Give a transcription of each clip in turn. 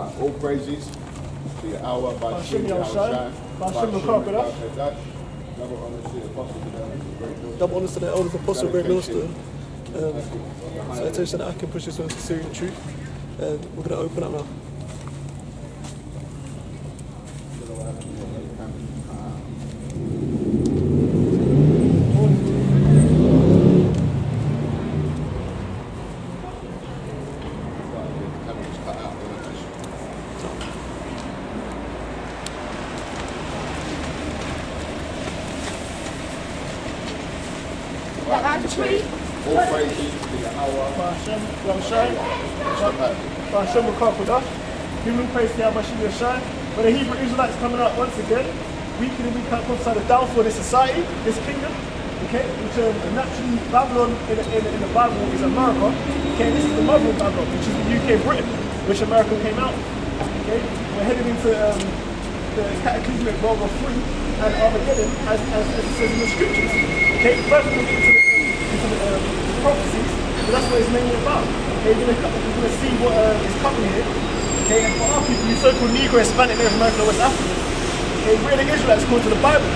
All praises to your hour by Hashem Yahushai, Hashem Mekapela. Double honors to the elders, apostle, great minister. Citation that I can push this one to Syrian truth. And we're going to open up now. All praises to your hour. Hashem Mekapela. Human praise to Hashem Yahushai. But the Hebrew Israelites coming up once again, week in and week out, prophesy the downfall of this society, this kingdom. Okay, which naturally Babylon in the Bible is America. Okay, this is the mother of Babylon, which is the UK, Britain, which America came out. Okay, we're heading into the cataclysmic World War III and Armageddon, as it says in the scriptures. Okay, first we'll get into the prophecies, but that's what it's mainly about. Okay, you're gonna see what is coming here. Okay, and for our people, you so-called Negro, Hispanic, Native American, West African. Okay, we're the Israelites according to the Bible.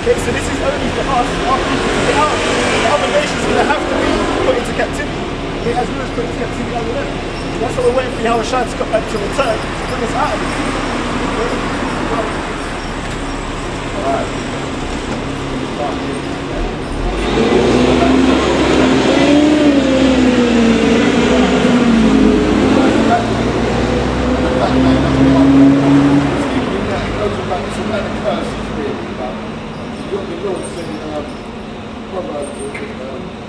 Okay, so this is only for us, our people, to get out. The other nations are going to have to be put into captivity. Okay, as well as put into captivity over there. That's what we're waiting for Yahushua to come back to return to bring us out of this. Alright.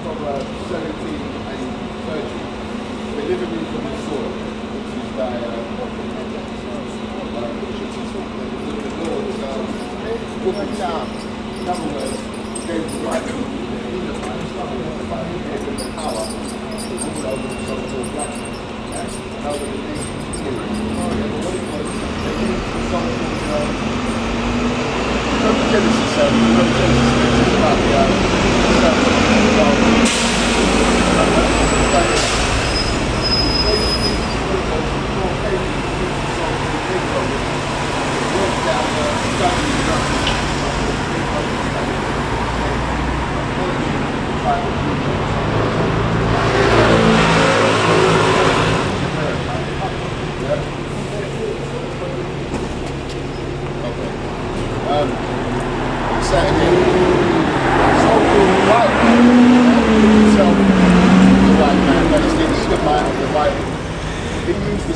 Proverbs 17 and 30. Deliver me from the sword, which is thy the Lord book of Psalms. In other words, gave the right to the power over the so-called black and over the nation's spirit. Genesis is about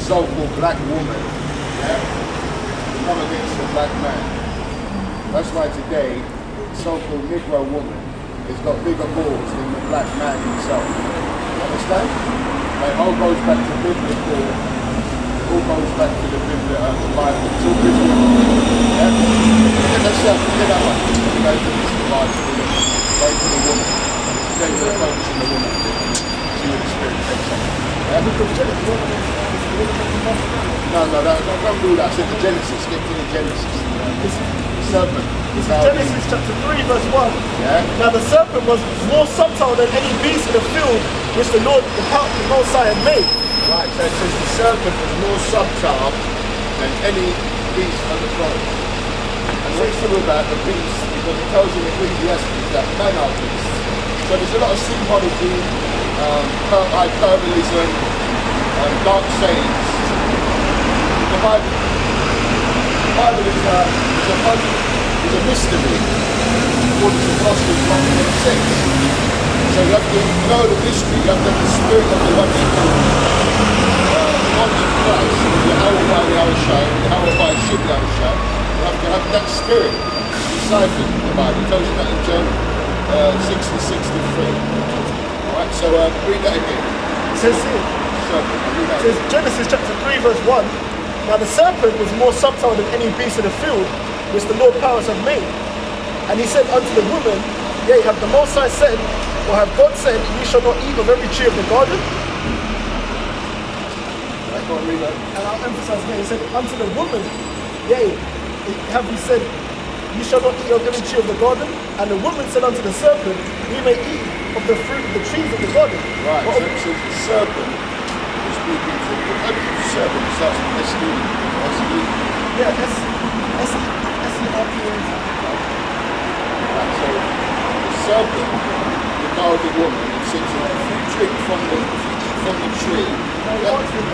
so-called black woman, yeah, to come against the black man. That's why today, the so-called Negro woman has got bigger balls than the black man himself. Understand? It all goes back to biblical, it all goes back to the Bible. It's all biblical. Yeah? Forget that one. Go to this large woman, go to the woman. Today we're focusing on the woman. See what the Spirit takes on. Yeah? No, don't do that. I said the Genesis, get to the Genesis. The serpent. This is Genesis chapter 3, verse 1. Yeah. Now the serpent was more subtle than any beast in the field which the Lord, the Most High had made. Right, so it says the serpent was more subtle than any beast on the throne. And what's true about the beast, because it tells in Ecclesiastes that men are beasts. So there's a lot of symbology, hyperbolism, dark sayings. The Bible is a mystery according to Colossians 1:6. So you have to know the mystery, you have to have the spirit of the one on in Christ, the hour by the Yahushua, the hour by Shib Yahushua. You have to have that spirit deciphered in the Bible. It tells you that in John 6:63. Alright, so read that again. It says here. It says Genesis chapter 3 verse 1. Now the serpent was more subtle than any beast of the field which the Lord powers have made. And he said unto the woman, yea, have the Most High said, or have God said, ye shall not eat of every tree of the garden? And I'll emphasize again, he said unto the woman, yea, have he said, ye shall not eat of every tree of the garden? And the woman said unto the serpent, we may eat of the fruit of the trees of the garden. Right, so the serpent was speaking to the serpent starts S-E. Yeah, S-E-R-P-E-N. Right, so the serpent beguiled the woman and said to her, if you drink from the tree, No, he asked him,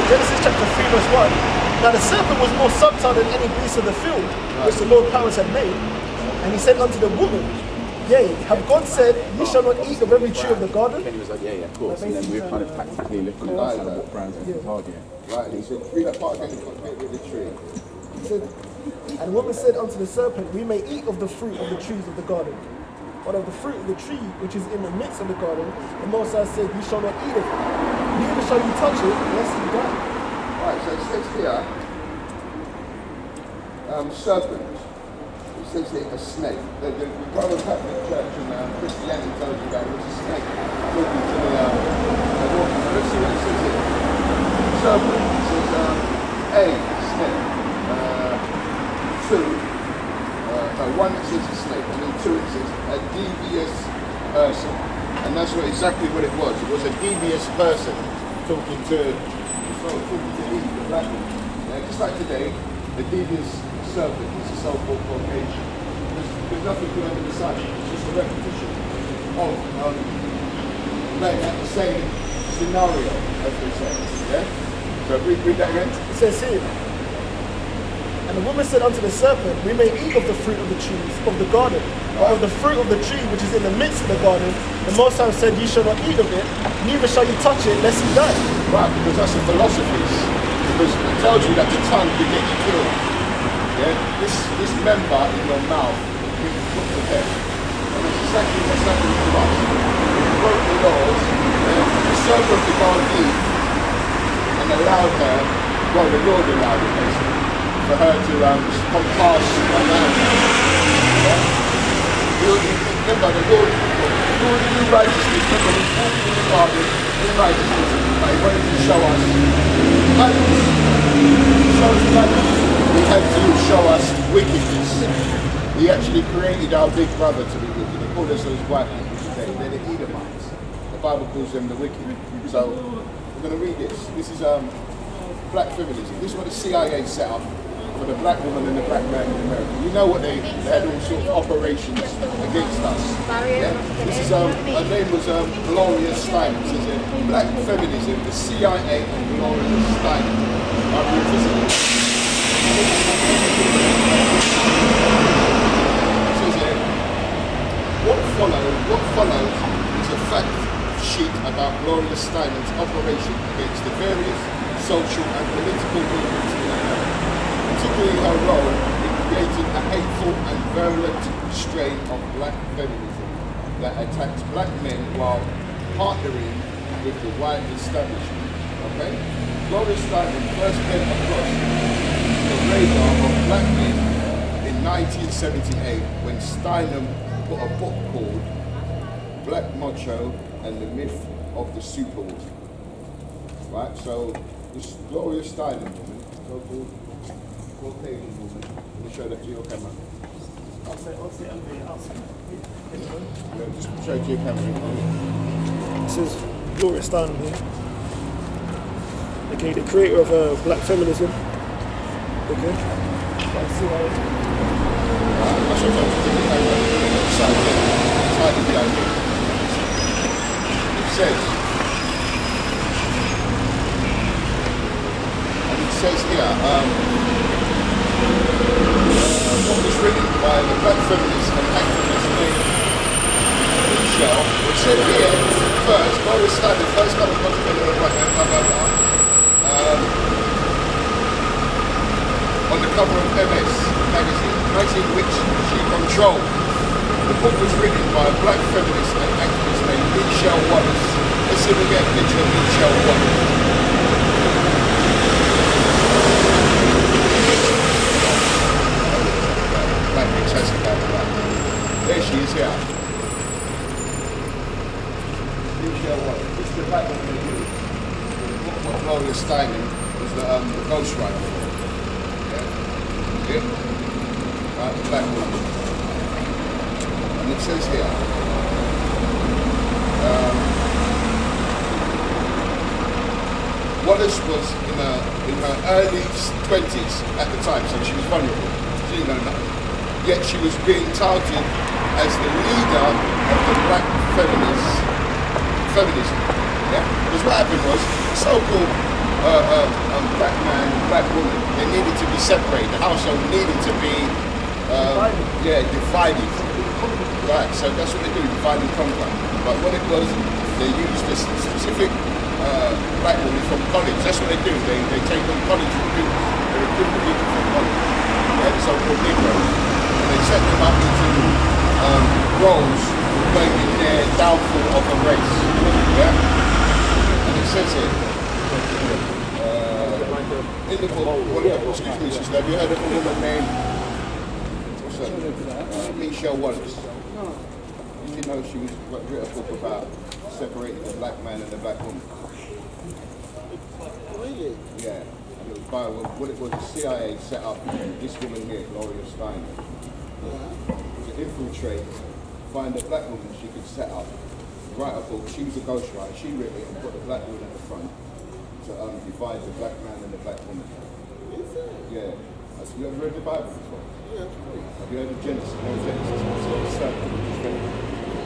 Genesis chapter 3 verse 1. Now the serpent was more subtle than any beast of the field, which the Lord powers had made. And he said unto the woman, yea, have God said, you shall not eat of every tree of the garden? Kenny was like, yeah, of course. And then we're kind of tactically looking at kind of what brands we can target. right, he said, read that part again, get rid of the tree. He said, and the woman said unto the serpent, we may eat of the fruit of the trees of the garden. But of the fruit of the tree which is in the midst of the garden, the Most High said, you shall not eat of it. Neither shall you touch it, lest you die. Right, so it says here, serpent. It says here, a snake. The Roman Catholic Church and Christianity tells you that it was a snake talking to the woman. So let's see what it says here. Serpent. It says, A, snake. Two, one it says a snake, and then two it says a devious person. And that's exactly what it was. It was a devious person talking to Eve, the black woman. Yeah, just like today, the devious serpent is a so-called Caucasian. There's nothing good under the sun. It's just a repetition of the same scenario, as they say. Yeah? So read that again. It says here, and the woman said unto the serpent, we may eat of the fruit of the trees of the garden, but of the fruit of the tree which is in the midst of the garden, the Most High said, ye shall not eat of it, neither shall you touch it, lest you die. Right, because that's the philosophies. Because it tells you that the tongue can get you killed. Yeah? This member in your mouth can be put to death. And that's exactly what's happening to us. We broke the laws, the serpent beguiled Eve and allowed her, well, the Lord allowed it basically, for her to come past around her. Yeah? Remember, the Lord knew righteousness. Remember, he's walking in the garden in righteousness, but he wanted to show us kindness. To show us kindness, he had to show us wickedness. He actually created our big brother to be wicked. He called us those white people today. They're the Edomites. The Bible calls them the wicked. So, we're going to read this. This is black feminism. This is what the CIA set up for the black woman and the black man in America. You know what they had all sorts of operations against us. Yeah? This is her name was Gloria Steinem. It says here, black feminism, the CIA and Gloria Steinem. I'll revisit it. It says here, what follows is a fact sheet about Gloria Steinem's operation against the various social and political movements in America, particularly her role in creating a hateful and virulent strain of black feminism that attacks black men while partnering with the white establishment. Okay? Gloria Steinem first came across the radar of black men in 1978 when Steinem put a book called Black Macho and the Myth of the Superwoman. Right? So this Gloria Steinem woman, so-called Caucasian woman. Let me show that to your camera. I'll say under the outside. Yeah, just show it to your camera. This is Gloria Steinem here. Okay, the creator of black feminism. Okay. I'll show you to the camera. Side of the idea. It says here, what was written by the black feminist and activist named Michelle, which said here, first, Gloria Steinem, first couple of contributed on black men, blah, blah, blah, on the cover of MS magazine which she controlled. The book was written by a black feminist and activist named Michelle Wallace. Let's see if we get a picture of Michelle Wallace. There she is here. Michelle Wallace. This is the black woman they do. What Gloria Steinem was the ghostwriter for. Yeah? Yeah? Right, the black woman. And it says here, Wallace was in her early 20s at the time, so she was vulnerable. She didn't know nothing. Yet she was being touted as the leader of the black feminism. Yeah? Because what happened was, so-called black man and black woman, they needed to be separated. The household needed to be divided. Right, so that's what they do, divide and conquer. But what it was, they used this specific black women from college. That's what they do. They take them college recruits. They recruit people from college. Yeah, the so-called Negroes. And they set them up into roles going in their downfall of a race. Yeah? And it says here, in the book, excuse me sister, have you heard of a woman named, what's her name? Michelle Wallace. Did you know she was wrote a book about separating the black man and the black woman? Really? Yeah. And it was by what it was, the CIA set up this woman here, Gloria Steinem A, to infiltrate, find a black woman she could set up, write a book. She was a ghostwriter. She wrote it and put the black woman at the front to divide the black man and the black woman. Is it? Yeah. Have you ever read the Bible before? Yeah, of course. Have you heard of Genesis? Genesis. It's got a serpent, which is very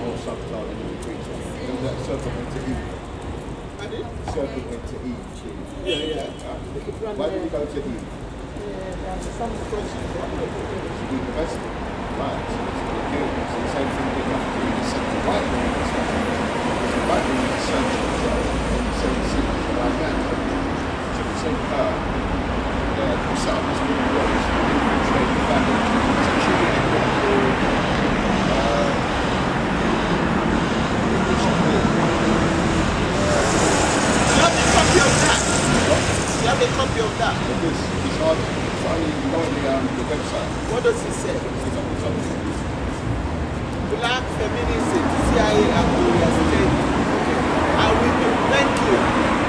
more subtle than the creature. Remember that serpent went to Eve? I did? Serpent went to Eve. Yeah. Why did he go to Eve? Some questions. To do the best. Right. So it's the same thing with nothing to do with the white woman. Because the white woman is searching from the same secrets like that. So we sent her to set up this woman was to infiltrate the family. So she didn't get You have a copy of that? Because it's hard. It's only on the website. What does it say? It's on Black feminism, CIA and Gloria Steinem. Okay. I will do. Thank you.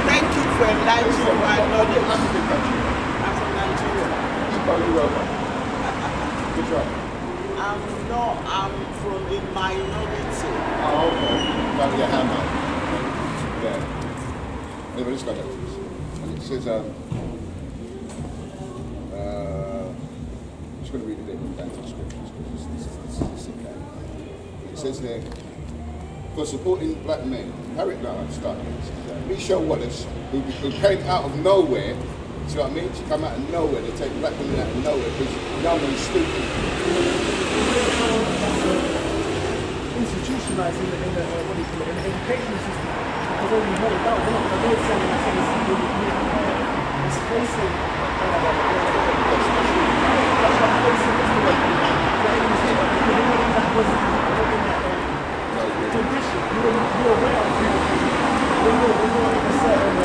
Thank you for enlightening my knowledge. I'm from Nigeria. Good job. I'm from a minority. Oh, okay. Got your hand out. Yeah. Anyway, let's go back to this. And it says, I'm just going to read a bit of the scriptures because this is okay. It says there, for supporting black men, Michelle Wallace, who came out of nowhere. See what I mean? She come out of nowhere. They take black women out of nowhere because young and stupid. Institutionalized in the education system. Because when you hold it down, they're not saying it's facing condition. You're aware of when you're in a certain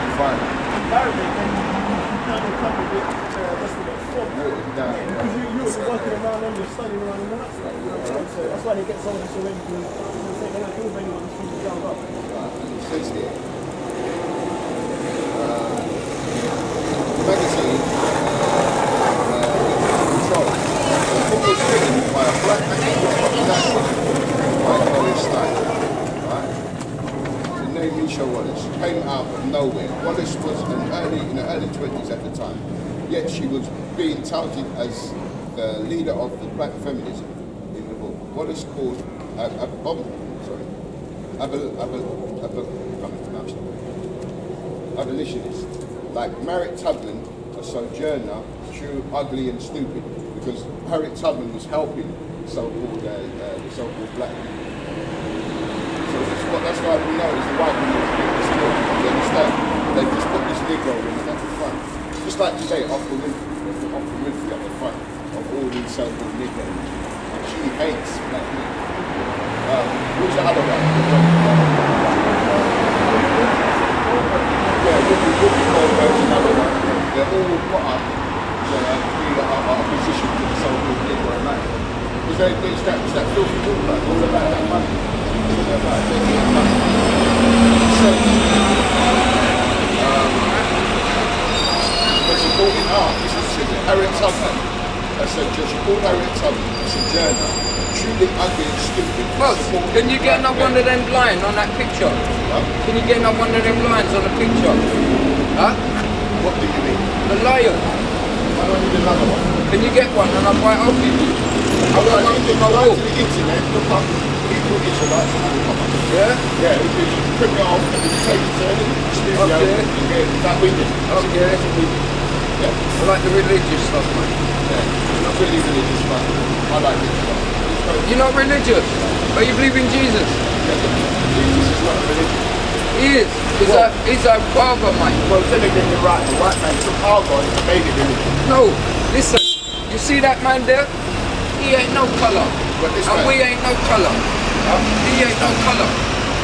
environment and you can't become a bit from because you're working around them, you're studying around them, and that's right. You know what I'm saying? So that's why they get someone that's already doing they don't feel anyone who's from the ground up. It says here, magazine control. The book was written by a black by Gloria Steinem, right? The name Michelle Wallace came out of nowhere. Wallace was in the early 20s at the time, yet she was being touted as the leader of the black feminism in the book. Wallace called abolitionists like Harriet Tubman, a sojourner, true, ugly and stupid, because Harriet Tubman was helping the so-called black people. So that's why we know it's the white women you understand? They just put this Negro woman at the front. Just like today, Oprah Winfrey at the front of all these so-called Negroes. And she hates black men. Who's the other one? Yeah, another one. They're all put up to be opposition to the so-called Negro man. Because it's that filthy talk about all about that money. All about that money. So, they're supporting art. This is Harriet Tubman. That's a all direct sojourner, truly ugly and stupid. Boss, can you get another one of them lines on that picture? Huh? Can you get another one of them lines on the picture? Huh? What do you mean? The lion. I don't need another one. Can you get one and I'll buy it off you? I got one to go to the internet, look up Hebrew Israelites and all come up. Yeah? Yeah, you can print it off and you take it to any studio and you get that widget. Okay. That's a widget. Yeah. I like the religious stuff, man. Yeah. I'm not really religious, but I like it. You're not religious, but you believe in Jesus. Jesus is not a religion. He is. He's a father, mate. Well, then again, you're right. The white man took our God and made it religion. No, listen. You see that man there? He ain't no colour. But this And man, we ain't no colour. He ain't no colour.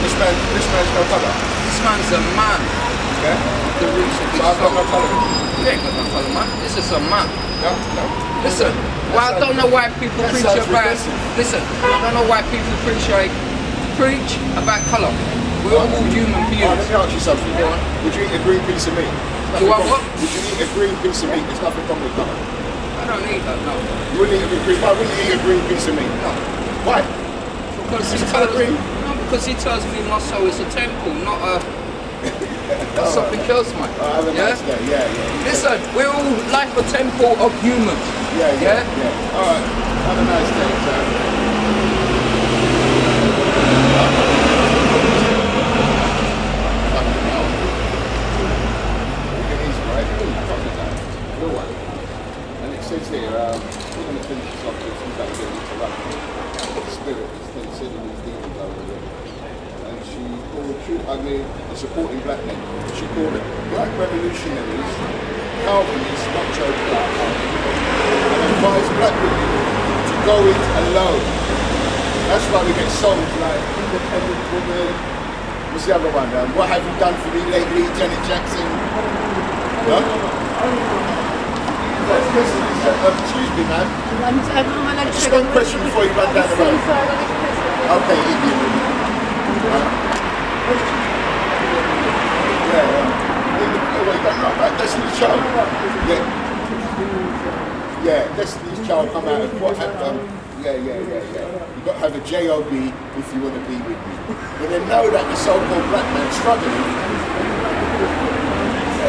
this man's no colour. This man's a man. Yeah? The roots of So his I've got no soul. colour. You ain't got no colour, man. This is a man. No, no. Listen, well, I don't know why people that preach sounds about. regressive. Listen, I don't know why people preach about colour. We're all human Oh, let beings. me ask you something. Go on. Would you eat a green piece of meat? Do I what? Would you eat a green piece of meat? There's nothing wrong with colour. I don't need that, no. You wouldn't eat a green. Why wouldn't you eat a green piece of meat? No. Why? Because he It's colour tells green. no, because he tells me my soul is a temple, not something else, man. Have a Yeah? nice day. Yeah. Listen, we're all like a temple of humans. Yeah. All right. Have a nice day, sir. And it says here, we're going to finish this off with some kind of interruption. Spirit is considering these demons over there. And she called true ugly and supporting black men. She called it black revolutionaries, Calvinists, not Joe Black. And advised black women to go it alone. That's why we get songs like Independent Woman. What's the other one? What have you done for me lately, Janet Jackson? Excuse me, man. Just one question before you run down the road. Okay, Indian woman. Yeah. Destiny's Child. Yeah, Destiny's Child come out and what happened? Yeah. You've got to have a J-O-B if you want to be with me. But they know that the so-called black man's struggling.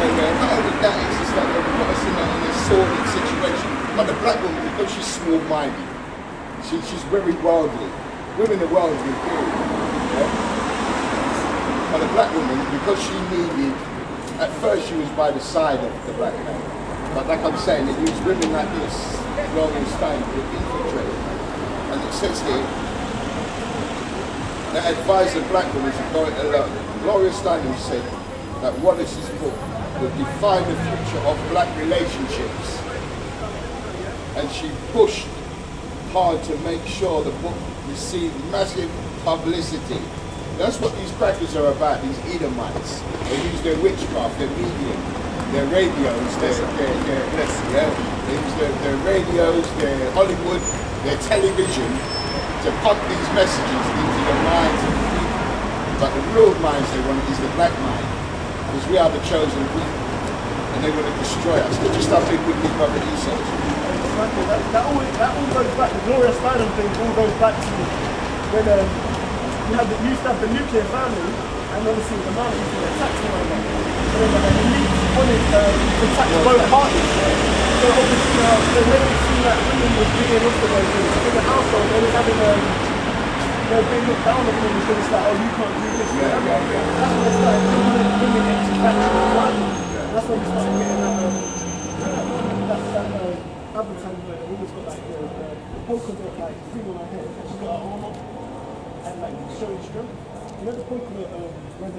Not only that, it's just like they've got us in a sordid situation. But the black woman, because she's small-minded, she's very worldly. Women are worldly, period. Yeah? But the black woman, because she needed, at first she was by the side of the black man. But like I'm saying, it was women like this, Gloria Steinem A, infiltrated. And it says here, that advised the black women to go it alone. Gloria Steinem said that Wallace's book would define the future of black relationships. And she pushed hard to make sure the book received massive publicity. That's what these crackers are about, these Edomites. They use their witchcraft, their medium, their radios, they use their radios, their Hollywood, their television to pump these messages into the minds of people. But the real minds they want is the black mind, because we are the chosen people, and they want to destroy us. They just start with big brother Esau. That all goes back, the Gloria Steinem thing all goes back to when you used to have the nuclear family, and obviously the man used to get taxed and whatnot. But then the elite wanted to tax both parties. So obviously when they see that women was being in the household, they was having they were being looked down on women because it's like, oh, you can't do this. That's when they started doing women into factory life. That's when we started getting that advertisement where the woman's got like the polka dot like thing on her head, and she's got her arm up and like showing strength. You know the polka dot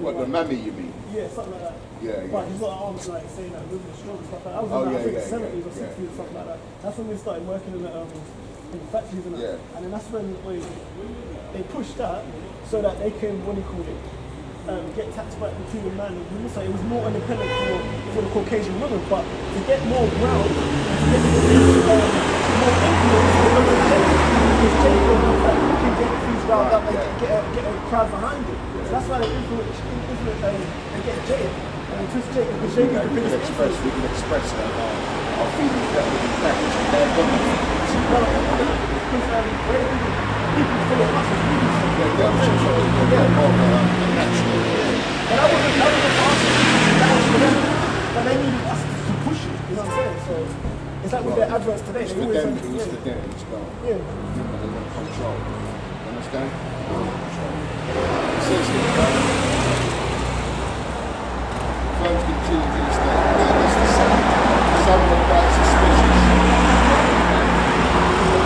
What, the mammy you mean? yeah, something like that. Yeah. But he's got her arms like saying that women are strong and stuff like that. That was Oh, in like, I think yeah, 70s or 60s or something like that. That's when they started working in the factories and that. Yeah. And then that's when they pushed that so that they can, what do you call it, get taxed back between the man and women. So it was more independent for the Caucasian women, but to get more ground, to get more influence for women, because Jacob was like keep getting things riled up and get a crowd behind it. So that's why they get Jacob and twist Jacob because Jacob is the biggest influence. We can express our feelings better than that. more of a natural. And that wasn't fast. That was for them. But they needed us to push it, you know what I'm saying? So it's like with their adverts today. It's They for always them, like, it was for them, it's not. Yeah. They want control. You understand? Control. It says here, firms continue to this day. Needless to say, some were quite suspicious.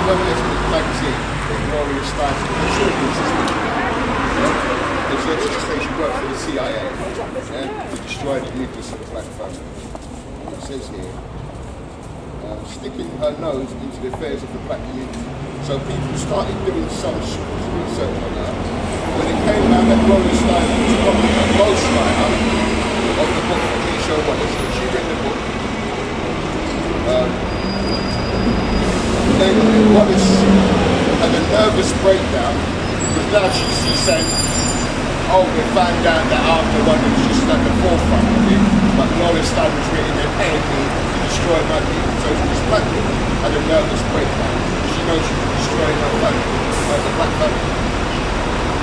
When they looked at the magazine, Gloria Steinem A, she said she worked for the CIA to destroy the nucleus of the black family. It says here, sticking her nose into the affairs of the black community. So people started doing some research on her. When it came out that Gloria Steinem was probably a ghostwriter of the book that we show what is she read the book. Then Wallace had a nervous breakdown because now she's saying, oh, we found out that I'm the one who's just at the forefront of it, but Gloria Steinem was written and paid me to destroy my people. So this black woman had a nervous breakdown. She knows she was destroying her family, the black family.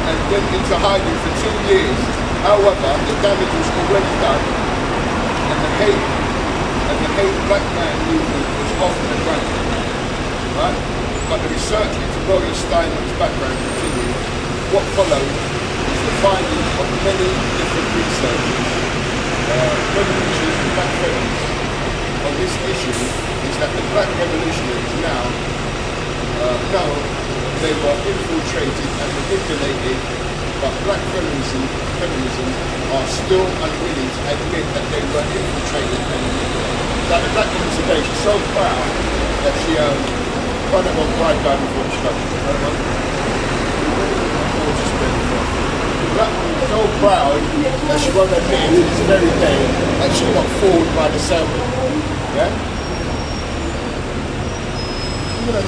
And went into hiding for 2 years. However, the damage was already done, and the hate black man movement was off and running. Right? But the research into Gloria Steinem's background continued. What followed is the findings of many different researchers, and black feminists on this issue is that the black revolutionaries now know they were infiltrated and manipulated, but black feminism are still unwilling to admit that they were infiltrated and manipulated. Like the black woman today, she's so proud that she kind of cried down before the struggle. The black woman is so proud that she won't admit it to this very day that she got fooled by the serpent. Yeah? But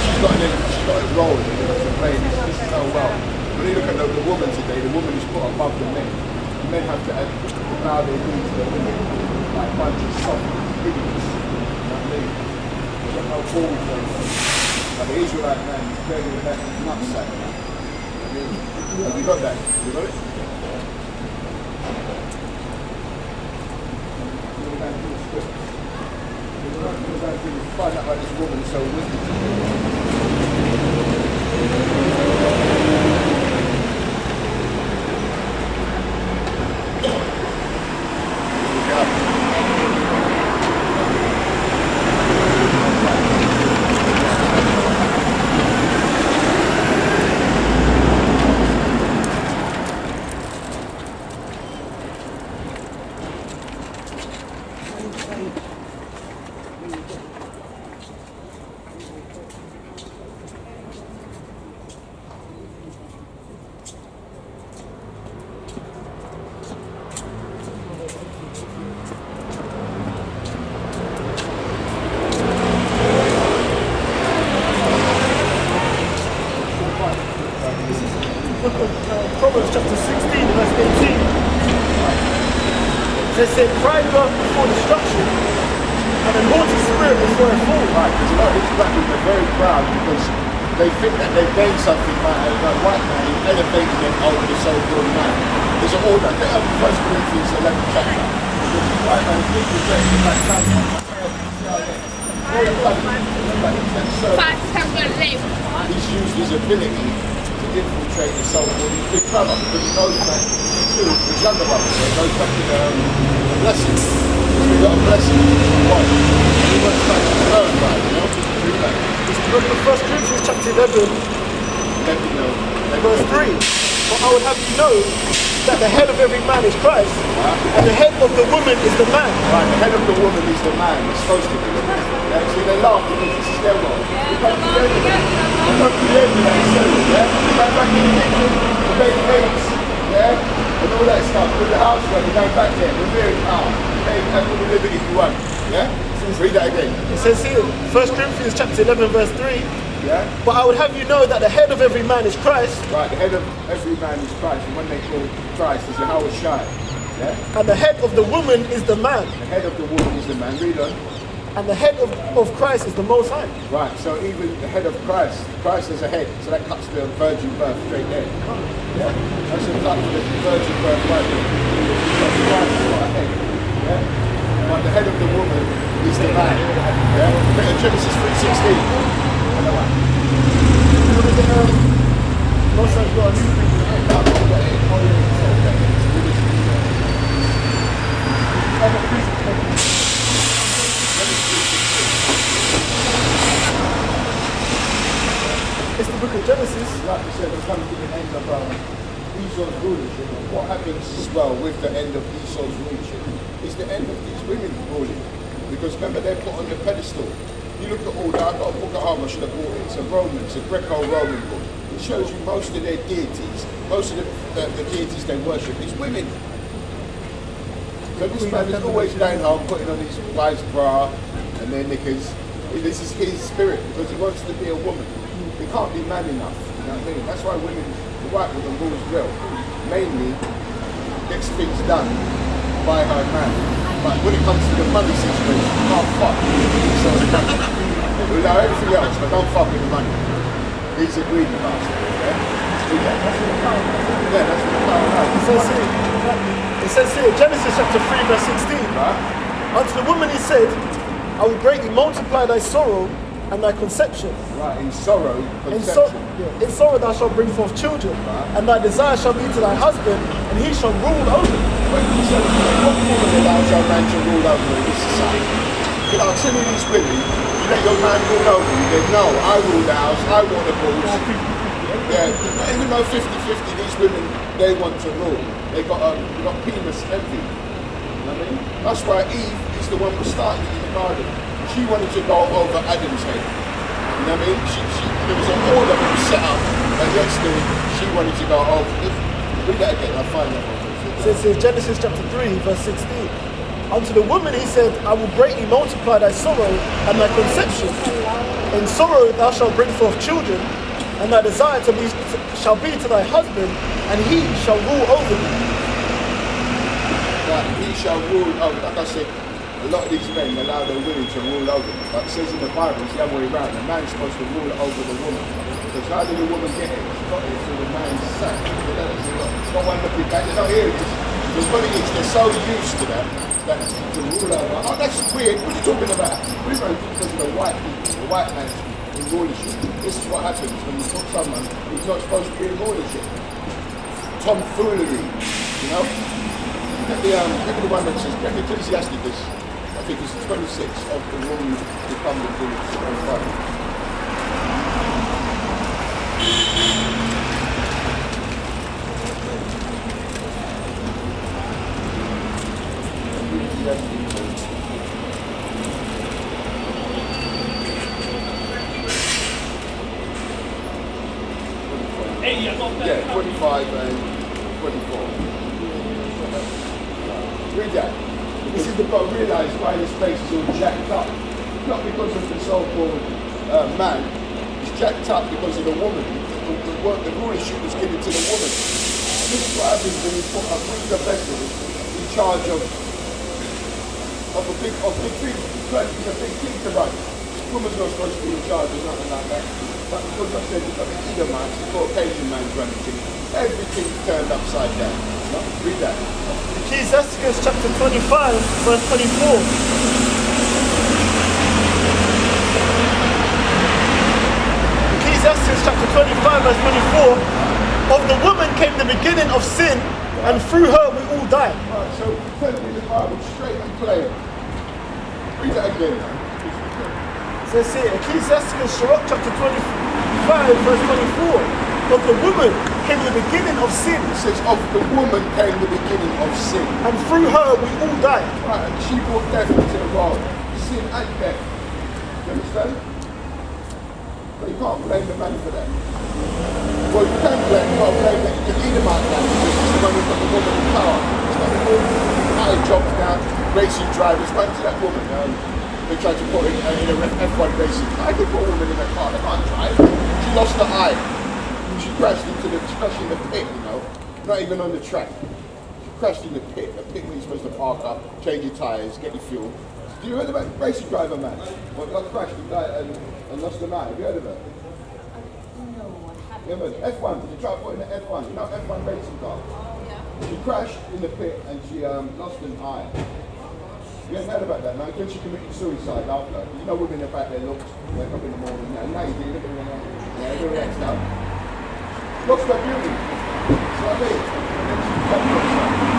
she's got a role to play this so well. When you look at the woman today, the woman is put above the men. The men have to bow their knees to the women like a bunch of soft idiots. You know what I mean? They got no balls there. But the Israelite man is very nutsack. You know what I mean? Have you got that? You got it? Find out why this woman is so wicked. Proverbs chapter 16, verse 18. They say, pride goeth before destruction, and a haughty spirit before a fall. Right, because these black people are very proud because they think that they've gained something by a white man who elevated them over the so-called man. There's an order. Look at 1 Corinthians 11 chapter. Because the white man is infiltrating the black family. He's used his ability to infiltrate the so-called big brother because he knows that too, his younger brother, so it goes back to the blessing. Because we've got a blessing. Why? He wants back to the third right, you know? It's the book of 1 Corinthians chapter 11, verse 3. But I would have you know that the head of every man is Christ, and the head of the woman is the man. Right, the head of the woman is the man. It's supposed to be. Yeah, see, they laugh because this is their role. We come to the end of it. We come to the end of that service, yeah? We go back in the kitchen, we make cakes, yeah? And all that stuff. With the housework, we go back there. We're very calm. Hey, have all the liberty you want. Yeah? Read that again. It says here, 1 Corinthians chapter 11, verse 3. Yeah? But I would have you know that the head of every man is Christ. Right, the head of every man is Christ. And when they call Christ, is Yahweh Shai. Yeah? And the head of the woman is the man. The head of the woman is the man. Read on. And the head of Christ is the Most High. Right, so even the head of Christ is a head, so that cuts the virgin birth straight there. Yeah? That's a cut for the virgin birth right there. Because Christ is not a head. Yeah? But the head of the woman is the man. Yeah? Look at Genesis 3:16. Most High's got a new thing. It's the book of Genesis. Like I said, we're coming to the end of Esau's rulership. What happens as well with the end of Esau's rulership is the end of these women ruling. Because remember, they're put on the pedestal. You look at all that, I've got a book at home, I should have bought it. It's a Roman, it's a Greco-Roman book. It shows you most of their deities, most of the deities they worship is women. So this man is always down home putting on his wife's bra and their knickers. This is his spirit because he wants to be a woman. He can't be man enough, you know what I mean? That's why women, the white woman rules well. Mainly gets things done by her man. But when it comes to the money situation, you can't fuck. So we know everything else, but don't fuck with the money. He's a greedy bastard, yeah? That's what the power is. Yeah, that's what the power is. It says here, Genesis chapter 3 verse 16. Right? Unto the woman he said, I will greatly multiply thy sorrow and thy conception. Right, in sorrow, In conception. sorrow thou shalt bring forth children, and thy desire shall be to thy husband, and he shall rule over thee. When you say, what woman allows your man to rule over in this society? You know, some of these women, you let your man rule over you, they no, I rule the house, I want the rules. Yeah, even though 50-50, these women, they want to rule. They got penis envy. You know what I mean? That's why Eve is the one who started it in the garden. She wanted to go over Adam's head. You know what I mean? There was an order that was set up, and next to it, she wanted to go over. Read that again, I'll find that one. So it says Genesis chapter 3 verse 16. Unto the woman he said, I will greatly multiply thy sorrow and thy conception. In sorrow thou shalt bring forth children, and thy desire shall be to thy husband, and he shall rule over thee. Right, he shall rule over. Like I said, a lot of these men allow their women to rule over them. Like it says in the Bible, it's the other way around. The man's supposed to rule over the woman. Because how did the woman get it? She got it through the man's sack. It's not one looking back. They're not hearing this. Because what it is, they're so used to that to rule over. Oh, that's weird. What are you talking about? We know because of the white people, the white man's in rulership. This is what happens when you put someone who's not supposed to be in rulership. Tomfoolery, you know? Look at the one that says, Ecclesiasticus, I think it's 26 of the rules to come before it's 25. Yeah, 25 and 24. Read that. This is the part realize why this place is all jacked up. Not because of the so-called man. It's jacked up because of the woman. The rulership was given to the woman. And this is what happens when you put a bigger vessel in charge of big things. It's a big thing to run. This woman's not supposed to be in charge of nothing like that. But because I said you've got the Edomites, the Caucasian man's running things, everything's turned upside down. No? Read that. Ecclesiasticus chapter 25, verse 24. Ecclesiasticus chapter 25, verse 24. Of the woman came the beginning of sin, and through her we all die. Alright, so tell me the Bible straight and plain. Read that again. It says here, Ecclesiasticus chapter 25, verse 24. Of the woman came the beginning of sin. It says, of the woman came the beginning of sin. And through her we all die. Right, and she brought death into the world. Sin and death. You understand? But you can't blame the man for that. Well, you can blame, you can't blame the Edomite man because he's the one who got the woman in power. It's not the woman. High jobs now, racing drivers went to that woman. They tried to put her in a F1 racing car. I could put a woman in a car, they can't drive. She lost her eye. She crashed in the pit, you know, not even on the track. She crashed in the pit where you're supposed to park up, change your tyres, get your fuel. Do you heard about the racing driver, man? What got crashed and died and lost an eye? Have you heard of it? Yeah, man. F1, the driver in the F1, you know F1 racing car? She crashed in the pit and she lost an eye. You haven't heard about that, man? Then she committed suicide after. You know women about their looks, wake up in the morning, now you do, look at them, yeah, do that stuff. Lost her beauty. See what I mean? And then she jumped on something.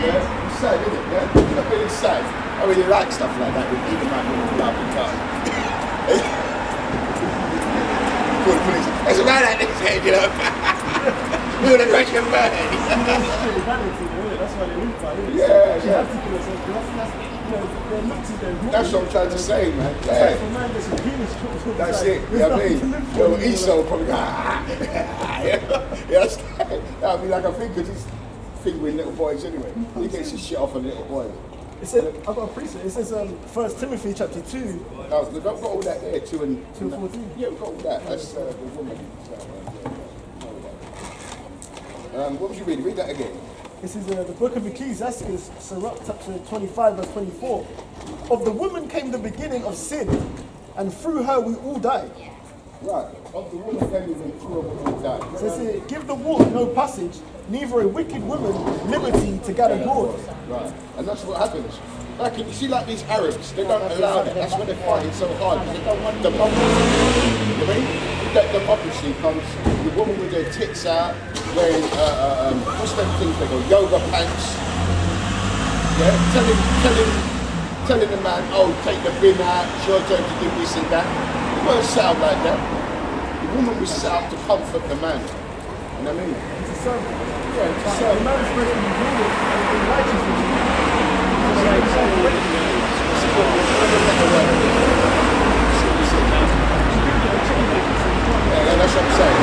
Yeah, it's sad, isn't it? Yeah? It's not really sad. I really like stuff like that, even like when it's love and time. Call the police. There's a man out there saying, you know, we're gonna crash your bird. That's why they live by it. Yeah, yeah. That's what I'm trying to say, man. Yeah. That's it. You know what I mean? Yo, Esau probably go, yes. That would be like I think, because he's fingering little boys anyway. He gets his shit off on little boys. It said, I've got a precept. It says 1 Timothy chapter 2. No, we've got all that there, 2 and 2:14. Yeah, we've got all that. That's the woman. What was you reading? Read that again. This is the book of Ecclesiastes, Sirach chapter 25, verse 24. Of the woman came the beginning of sin, and through her we all die. Right. Of the woman came and through her we all die. So it says, give the wolf no passage, neither a wicked woman liberty to gather gourd. Right. And that's what happens. Like, you see, like these Arabs, they don't allow that. That's why they're fighting so hard. They don't want democracy. You know? That democracy comes, the woman with their tits out, wearing, what's them things they go, yoga pants. Yeah? Telling the man, oh, take the bin out, it's your turn to do this and that. It won't sound like that. The woman was set up to comfort the man. You know what I mean? It's a servant. Yeah, it's a The servant. man is supposed to be ruled in righteousness. Yeah, that's what I'm saying.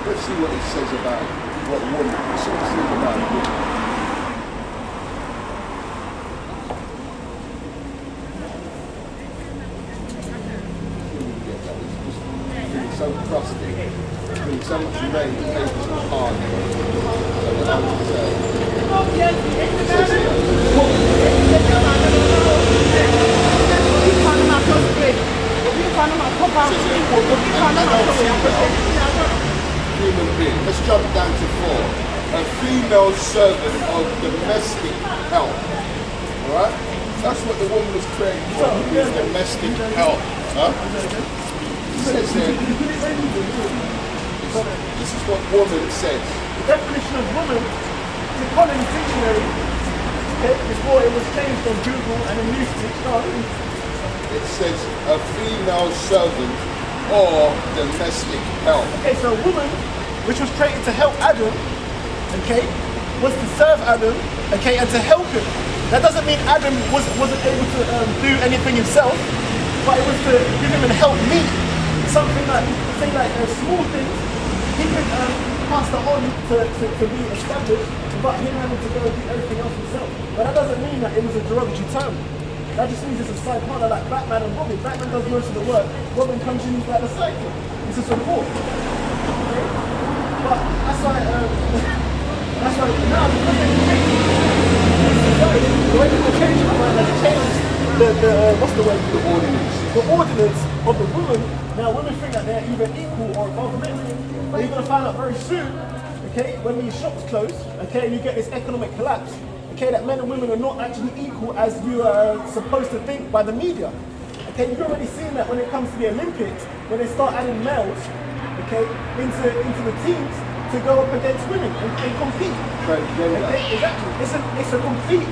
Let's see what it says about what woman. Let's see what it says about women. So crusty, it's been so much rain, the paper's so hard. So what I would say, it says here, human being. Let's jump down to 4. A female servant of domestic help. Alright? That's what the woman was created for, is domestic help. Huh? It says here, this is what woman says. The definition of woman is a Collins dictionary, okay, before it was changed on Google and a new dictionary. It says a female servant or domestic help. Okay, so a woman, which was created to help Adam, okay, was to serve Adam, okay, and to help him. That doesn't mean Adam wasn't able to do anything himself, but it was to give him and help me. Something like, say like small things, he could pass that on to be established, but him having to go and do everything else himself. But that doesn't mean that it was a derogatory term. That just means it's a side partner like Batman and Robin. Batman does most of the work, Robin comes in like the sidekick. It's a support. Okay? But that's why now because they change society, the way people change their mind, they change what's the word? The ordinance. The ordinance of the woman. Now women think that they're either equal or above men. But you're gonna find out very soon, okay, when these shops close, okay, and you get this economic collapse, okay, that men and women are not actually equal as you are supposed to think by the media. Okay, you've already seen that when it comes to the Olympics, when they start adding males, okay, into the teams to go up against women and compete. Okay, exactly. It's a complete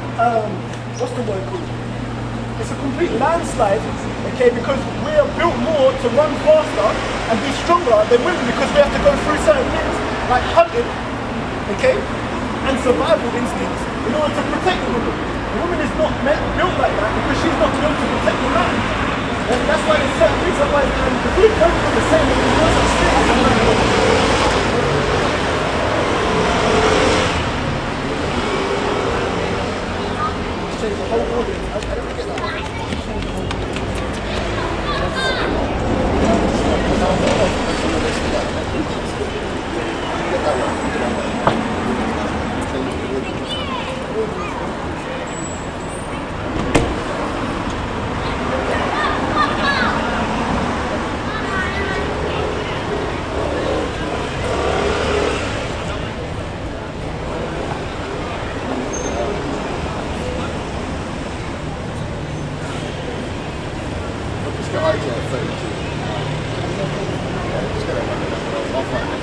what's the word called? It's a complete landslide, okay, because we are built more to run faster and be stronger than women because we have to go through certain things like hunting, okay, and survival instincts in order to protect the woman. The woman is not built like that because she's not built to protect the man. And that's why there's certain things like if we both do the same, there's no such thing as a man and woman. Change the whole audience. I don't get that. Change the whole Let's get Isaiah 32. Yeah, let's get it. I'll find it.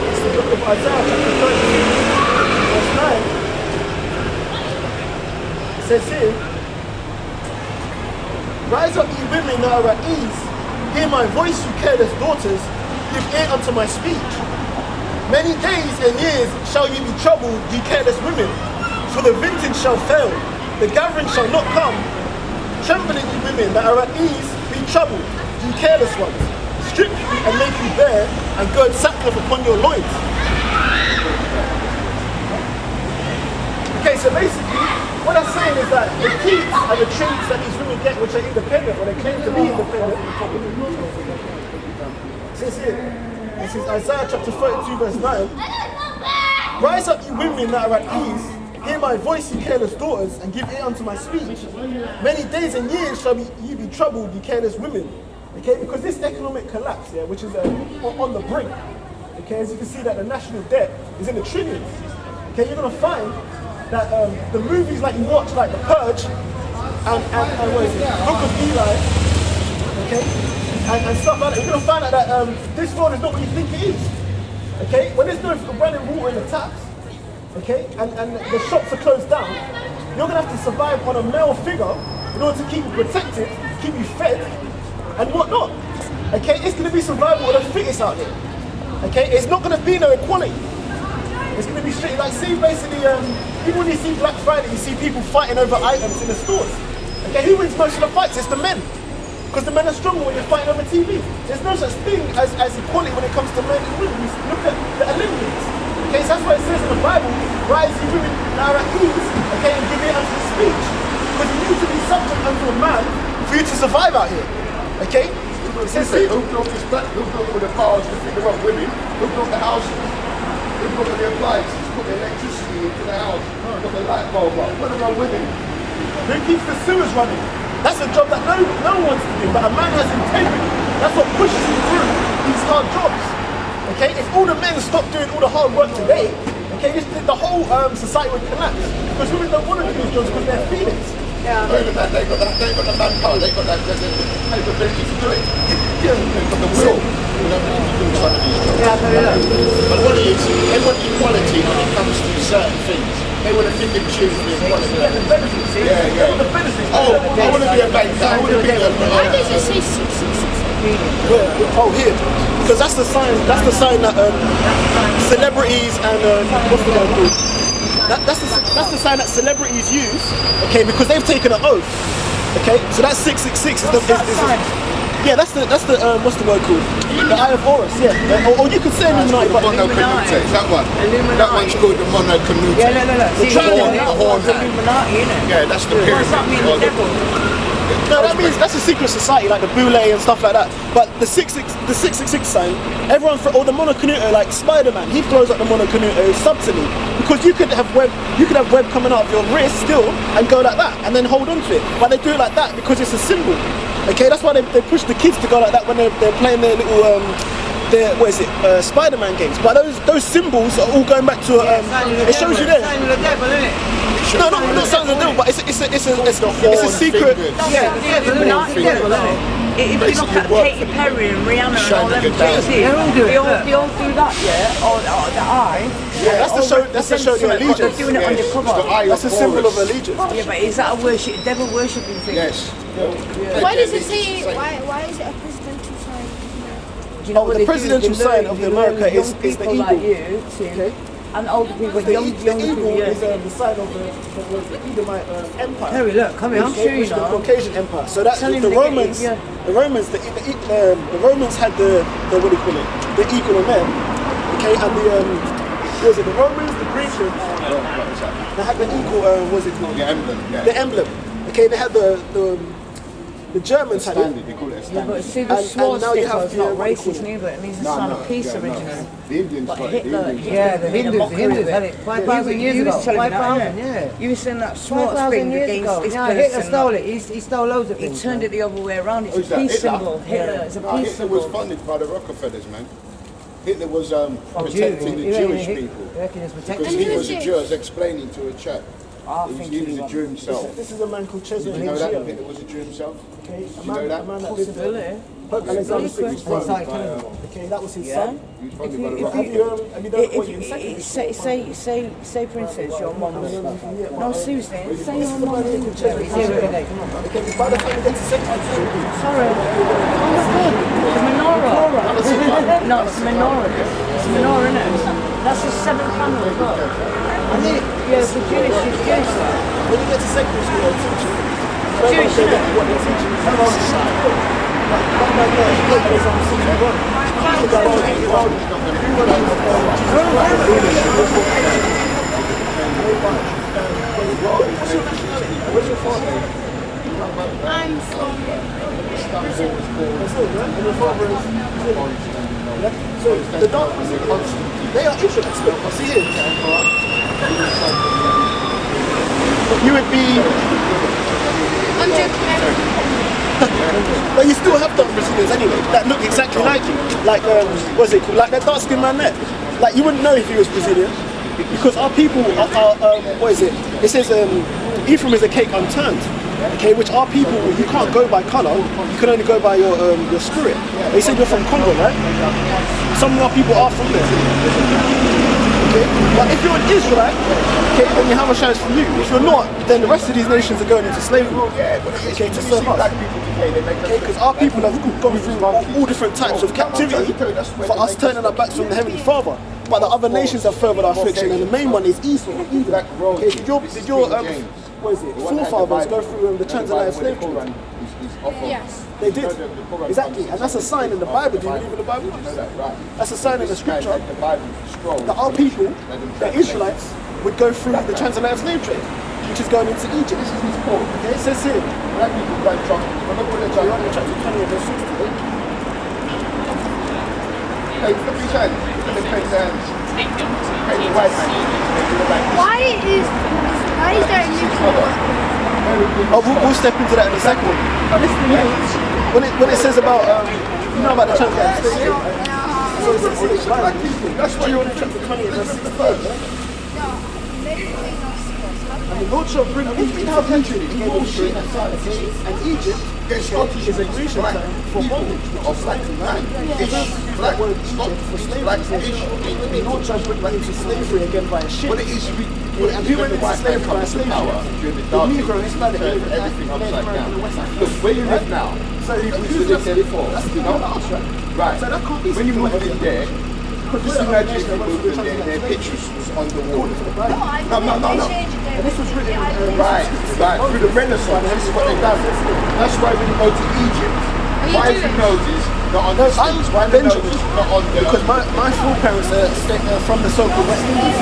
It's the book of Isaiah, chapter 32, verse 9. It says here, rise up, ye women that are at ease. Hear my voice, you careless daughters. Give ear unto my speech. Many days and years shall ye be troubled, ye careless women. For the vintage shall fail, the gathering shall not come. Trembling, ye women that are at ease, be troubled, ye careless ones. Strip you and make you bare, and gird sackcloth upon your loins. Okay, so basically, what I'm saying is that the keys and the traits that these women get, which are independent, when they claim to be independent, says here, this is Isaiah chapter 32, verse 9. Rise up, you women that are at ease. Hear my voice, you careless daughters, and give ear unto my speech. Many days and years shall ye be troubled, you careless women. Okay, because this economic collapse, yeah, which is on the brink. Okay, as you can see that the national debt is in the trillions. Okay, you're gonna find that the movies like you watch, like The Purge, and what is it, Book of Eli, okay, and stuff like that, you're gonna find out that this world is not what you think it is. Okay, when there's no running water in the taps, okay, and the shops are closed down, you're gonna have to survive on a male figure in order to keep you protected, keep you fed, and whatnot. Okay, it's gonna be survival of the fittest out there. Okay, it's not gonna be no equality. It's gonna be straight, like see basically, even when you see Black Friday, you see people fighting over items in the stores. Okay, who wins most of the fights? It's the men. Because the men are stronger when you're fighting over TV. There's no such thing as equality when it comes to men and women. You look at the Olympics. Okay, so that's why it says in the Bible, rise you women that are at ease, okay, and give ear unto the speech. Because you need to be subject unto a man for you to survive out here. Okay? It says here, who built this back? Who built all the cars to figure out women? Who built the houses? Who built the appliances? Put the electricity into the house? Put the light bulb up? What about women? who keeps the sewers running? That's a job that no one wants to do, but a man has integrity. That's what pushes him through these hard jobs. Okay, if all the men stop doing all the hard work today, okay, the whole society would collapse. Because women don't want to do these jobs because they're feelings. Yeah, they got the manpower, they got that capability to do it. Yeah, they've got the will. You know, to do some of these jobs. But what it is, they want equality when it comes to certain things. They want to pick and choose the equality. Yeah, the benefits. Yeah. The benefits. Oh, I want to be a banker. I want to be a Why does it say 666? Oh, here. Because that's the sign. That's the sign that celebrities and what's the word called? That's the sign that celebrities use. Okay, because they've taken an oath. Okay, so that's 666. Yeah, that's the what's the word called? The Eye of Horus. Yeah, or you could say Illuminati, but Monocanute, that one. That one's called the Monocanute. Yeah, no. See, the horn hand. Illuminati, innit? Yeah, that's the pyramid. What's that mean, the devil? no, that means that's a secret society like the Boule and stuff like that. But the 666 sign, everyone or the Monocanute, like Spider-Man, he throws up the Monocanute subtly because you could have web coming out of your wrist still and go like that and then hold on to it. But they do it like that because it's a symbol. Okay, that's why they push the kids to go like that when they're playing their little Spider-Man games. But those symbols are all going back to it shows you there. Sign of the devil, innit? No, not sign of the devil, but it's a secret. Yeah, the devil, innit? If you look at Katy Perry and Rihanna and all them things, they all do that, yeah? Or the eye. Yeah, that's to show your allegiance. They're doing it undercover. That's a symbol of allegiance. Yeah, but is that a devil worshipping thing? Yes. Why does it say? Why is it a presidential sign? Do you know what the they presidential do? sign of America is the people eagle. like you, see, and older people, The young eagle people, is yeah. the sign of the Edomite empire. Harry, look, come here, I'll show you Which is the now. Caucasian empire. So that's Tell him the to get Romans. it, yeah. The Romans had the what do you call it? The eagle of men. Okay, and what was it? The Romans, the Greeks, they had the eagle. What was it called? The emblem. Yeah. The emblem. Okay, they had the Germans had it. Standard, they call it a standard. But see, the And now you swastika have is not the- racist neither, it means a sign of peace originally. The Indians But got it. Hitler, The Indians. the Hindus had it 5,000 years ago. 5,000, yeah. You were saying that 5,000 thing years against ago. this Yeah, person. Hitler stole it. He stole loads of He things. turned it the other way around. It's Who's a that? peace Hitler? symbol. Hitler is a No, peace Hitler was symbol. funded by the Rockefellers, man. Hitler was protecting Jew. the You Jewish reckon people. You reckon it's Because protecting? he was a Jew, I was explaining to a chap. He was a Jew himself. This is a man called Cesare Did you know that Borgia. Hitler was a Jew himself? Okay, Did you know that? a man that lived there. Pope Alexander VI was okay, that was his son. He was funded by the Have Rockets. you done what you in secondary school? Say for instance, your mum was... No, seriously, say your mum was in the Okay, by the time you get to secondary school, Sorry. Oh my God. The menorah. No, it's a menorah. It's a menorah, isn't it? That's the 7th candle as well. Yeah, for Jewish, it's Jewish. when you get to secondary school, they'll teach you. Jewish, isn't it? What they teach you. That man there, Pope Alexander VI. Where's your father? I'm from And your father is yeah? So the dark they are Israelites. I see it. You would be, I'm joking. but you still have dark Brazilians anyway that look exactly like you. Like what's it called? Like that dark skinned man there. Like you wouldn't know if he was Brazilian because our people are what is it? It says Ephraim is a cake unturned. Okay, which our people, you can't go by colour, you can only go by your spirit. They said you're from Congo, right? Some of our people are from there. Okay, but if you're an Israelite, okay, then Yahushua is from you. If you're not, then the rest of these nations are going into slavery. Okay, to serve us. Okay, because our people have gone through all different types of captivity for us turning our backs from the Heavenly Father. But the other nations have furthered our affliction, and the main one is Esau. Okay, did your what is it? Forefathers go through the transatlantic slave trade? Yes. They did. Exactly. And that's a sign in the Bible. Do you believe in the Bible? That's a sign in the scripture that our people, the Israelites, would go through the transatlantic slave trade, which is going into Egypt. This is his quote. Okay, it says here. Black people drank chocolate. Deuteronomy chapter 20 verse 60. Hey, look at his hands. Look at his hands. Hey, the white hand. Why is there a nuclear? Oh, we'll step into that in a second. When it says about, you know about the transatlantic slave trade, right? So it says black people. That's why you're on chapter 20 verse 63. And the Lord shall bring Egypt how country gave them sheep and Egypt is a Grecian term for bondage, which is slavery. That word Egypt for slavery. The Lord shall bring them into slavery again by a ship. And who went into slavery by a slave ship? The Negro, Hispanic, everything upside down. Look, where you live now, people used to live there before. Right. So that can't be when you moved in there, just imagine if you moved in there, their pictures was on the wall. No. And this was written Right, through the Renaissance, this is what they've done. That's why when you go to Egypt, why is the noses not on the streets? Why the noses not on the... Because my foreparents are from the so-called West Indies.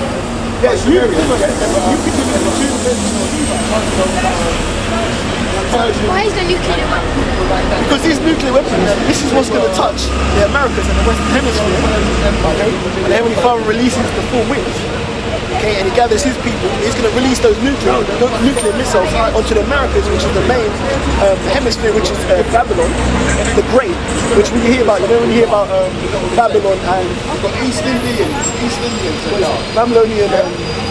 Yes, you could give me the Why is the nuclear weapon? because these nuclear weapons, this is what's going to touch the Americas and the Western Hemisphere. Okay? When the Heavenly Father releases the 4 winds, okay, and he gathers his people, he's going to release those nuclear missiles onto the Americas, which is the main hemisphere, which is Babylon, the Great, which when you hear about, when you hear about Babylon and East Indians, Babylonian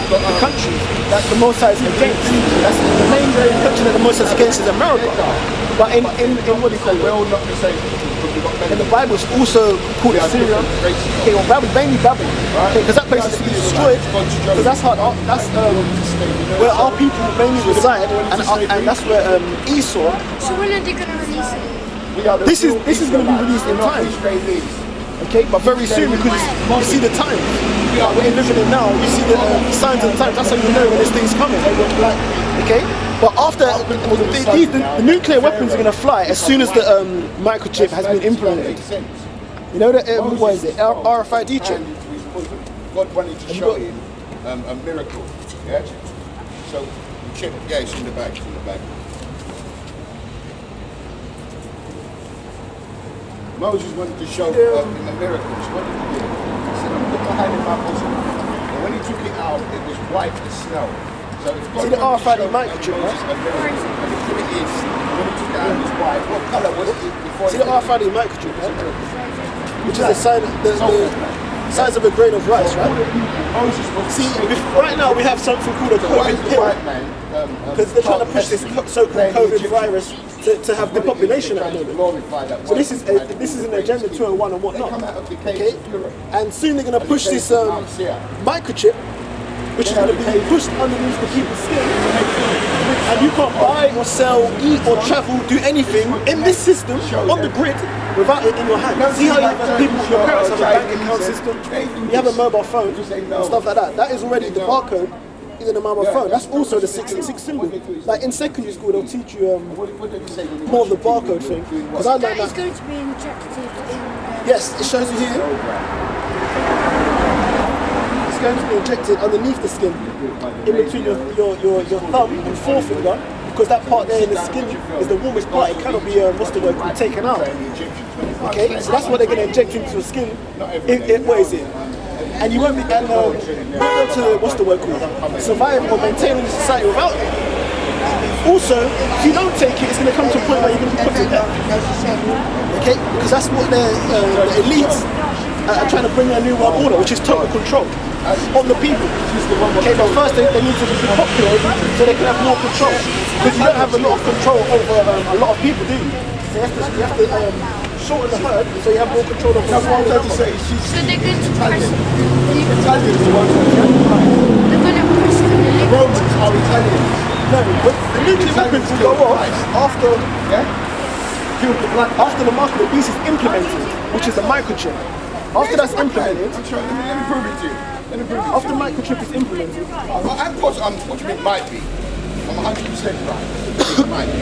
the countries that the Most High is against. That's the main country that the Most High is against is America. But in what do you call it? we're all not the same. In the Bible, it's also called Assyria, okay, or Babylon, mainly Babylon, okay, because that place is to be destroyed. Because that's where our people mainly reside, and that's where Esau. So when are they going to release it? This is going to be released in time. Okay, but very soon because you see the times. When you're living in now, you see the signs of the times. That's how you know when this thing's coming. Okay, but after the nuclear weapons are going to fly as soon as the microchip has been implemented. You know that what is it? RFID chip. God wanted to show him a miracle. Yeah. So the chip, yeah, it's in the back. It's in the back. Moses wanted to show him a miracle. So what did he do? He said, "I'm put my hand in my bosom." And when he took it out, it was white as snow. So if God see the RFID microchip, right? And he put it in. When he took it out, it was white. What colour was it before? See the RFID microchip, right? Which is a sign of size of a grain of rice, right? See, right now we have something called a COVID pill, because they're trying to push this so-called COVID virus to have the population at the moment. So this is an agenda 201 and whatnot. Okay, and soon they're going to push this microchip, which is going to be pushed underneath the people's skin, and you can't buy or sell, eat or travel, do anything in this system on the grid without it in your hand. See how your parents have a bank account system, you have a mobile phone and stuff like that. That is already the barcode is in a mobile phone. That's also the 666 symbol. Like in secondary school, they'll teach you more of the barcode thing. Because I learned That is that. going to be injected in. Yes, it shows you here. It's going to be injected underneath the skin, in between your thumb and forefinger, because that part there in the skin is the warmest part. It cannot be taken out. Okay, so that's what they're going to inject into your skin. What is it? And you won't be able to survive or maintain in society without it. Also, if you don't take it, it's going to come to a point where you're going to be put to death. Okay, because that's what the elites are trying to bring a new world order, which is total control on the people. Okay, but first they need to be popular so they can have more control. Because you don't have a lot of control over a lot of people, do you? So you have to shorten the herd so you have more control over the small number. So they're going to press. Italians are one They're going to press the Romans are Italians. No, but the nuclear weapons will go off after the mark of the beast is implemented, which is the microchip. After that's implemented, Let me prove it to you. after the microchip is implemented, What do you mean might be? I'm 100% right. It might be.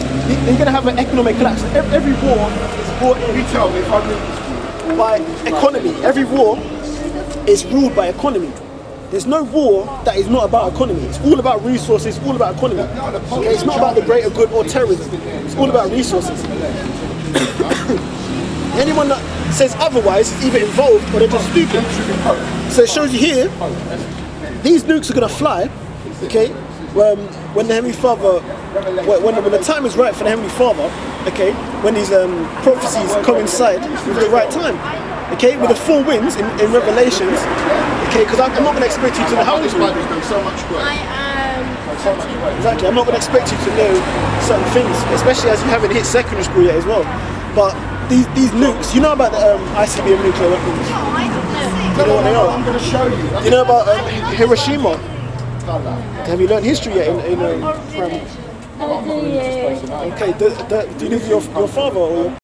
you're going to have an economic collapse. Every war is brought in You tell me if I read by economy. Every war is ruled by economy. There's no war that is not about economy. It's all about resources, all about economy. Okay, it's not about the greater good or terrorism. It's all about resources. Anyone that says otherwise is either involved or they're just stupid. So it shows you here, these nukes are going to fly, okay, when the Heavenly Father, when the time is right for the Heavenly Father, okay, when these prophecies coincide with the right time, okay, with the four winds in Revelations, okay, because I'm not going to expect you to know how old you are. I am. Exactly, I'm not going to expect you to know certain things, especially as you haven't hit secondary school yet as well. But these nukes, you know about the ICBM nuclear weapons? You know what they are? I'm going to show you. You know about Hiroshima? Have you learned history yet in primary? Okay, do you live with your father or your